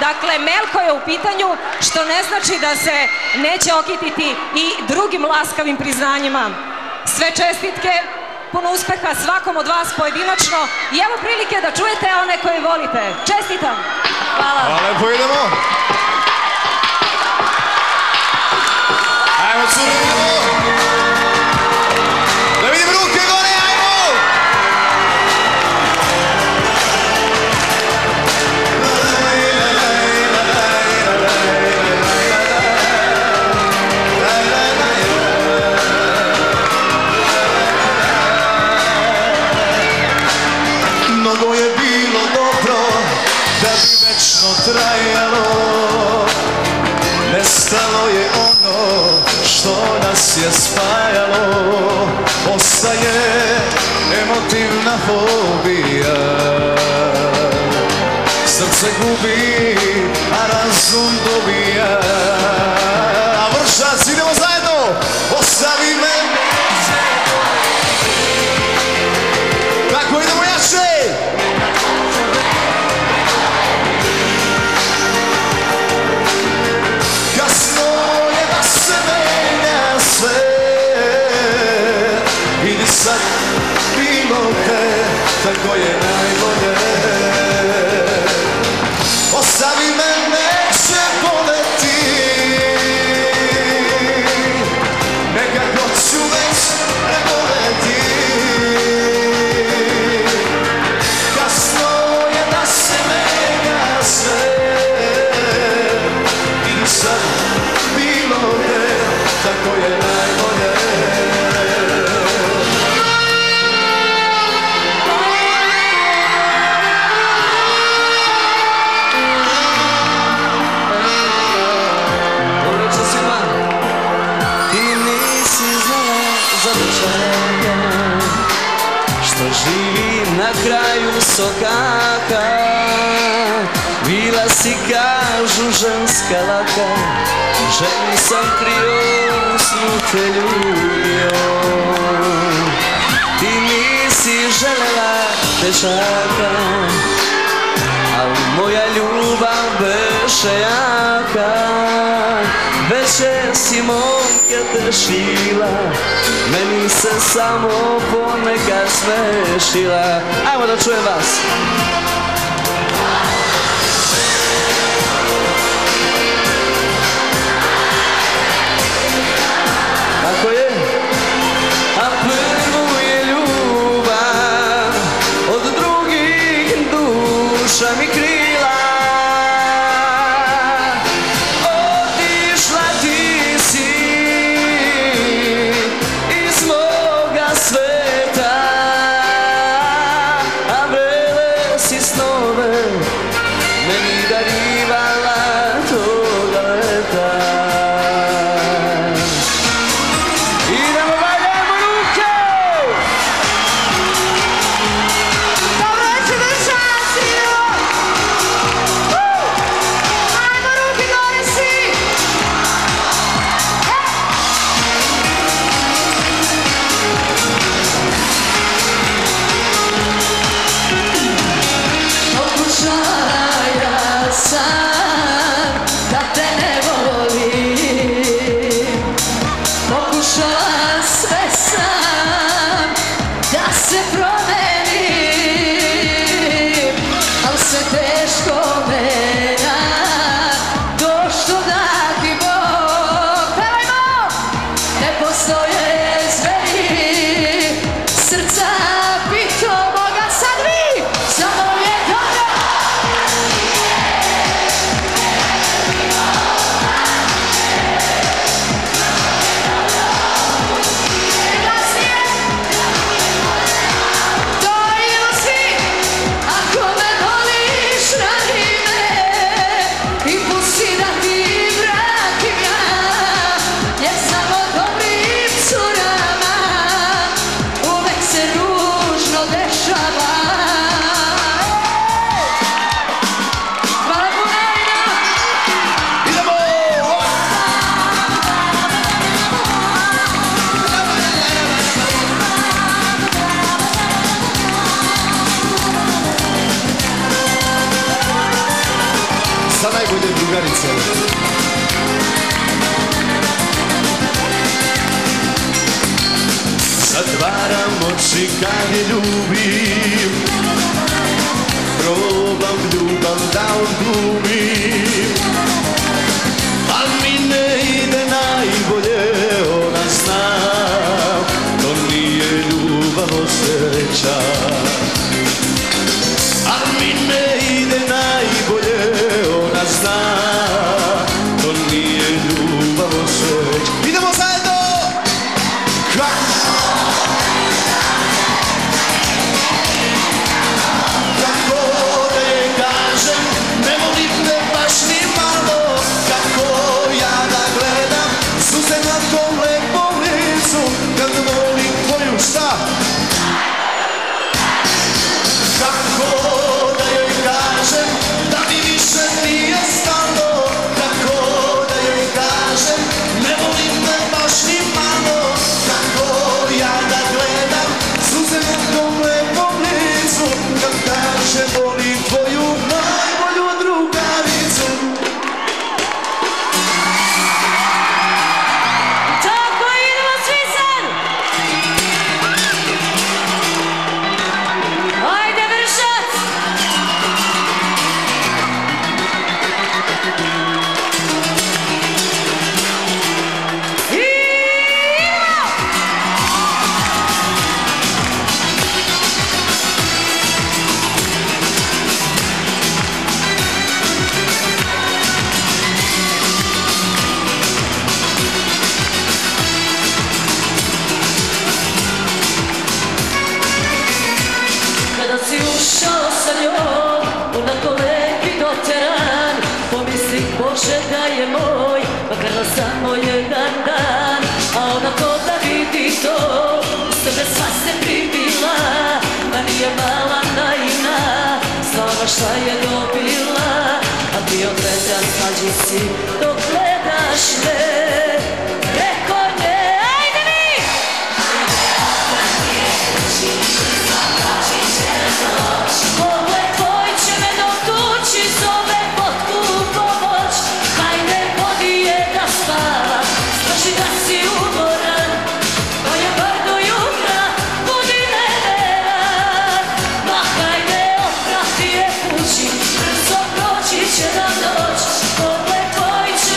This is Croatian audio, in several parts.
Dakle, Melko je u pitanju, što ne znači da se neće okititi i drugim laskavim priznanjima. Sve čestitke, puno uspeha svakom od vas pojedinačno i evo prilike da čujete one koje volite. Čestitam! Hvala! Hvala, lepo idemo! Ajmo, curimo! Da vidim ruke gore, ajmo! Mnogo je bilo dobro da bi večno trajalo. Nestalo je ono što nas je spajalo. Ostaje emotivna fobija. Srce gubi, a razum dobija. A Vršac, idemo zajedno! Ostavi me! Tako, idemo jače! Sad bilo te, tako je najbolje. Ostavi me, neće boleti. Nekako ću već ne boleti. Kasno je da se menja sve. I sad bilo te, tako je najbolje. Što živi na kraju sokaka. Bila si, kažu, ženska laka. Ženi sam krio, snu te ljubio. Ti nisi želela dečaka, al moja ljubav beše jaka. Veće si momke tešila, meni se samo ponekad smešila. Ajmo da čujem vas. Tako je. A prvu je ljubav od drugih duša mi krila. Snova Ajde, drugarice. Zatvaram oči kad je ljubim, probam ljubav da odglumim, al mi ne ide najbolje, ona zna, to nije ljubav osjeća. Al mi ne ide najbolje, ona zna, to nije ljubav osjeća. Idemo zajedno! Bože da je moj, makar na samo jedan dan, a ona to da vidi to, sebe sva se pribila, ma nije mala naivna, znala šta je dobila, a ti od vedra slađi si dok gledaš me, preko nje, ajde mi! Pogled tvoj će me dotući, zove potku pomoć, hajde vodi je da spava, znači da si umoran, pa je bar do jutra, budi neveran, ma hajde oprati je kući, brzo proći će nam noć, pogled tvoj će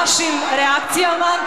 vašim reakcijama.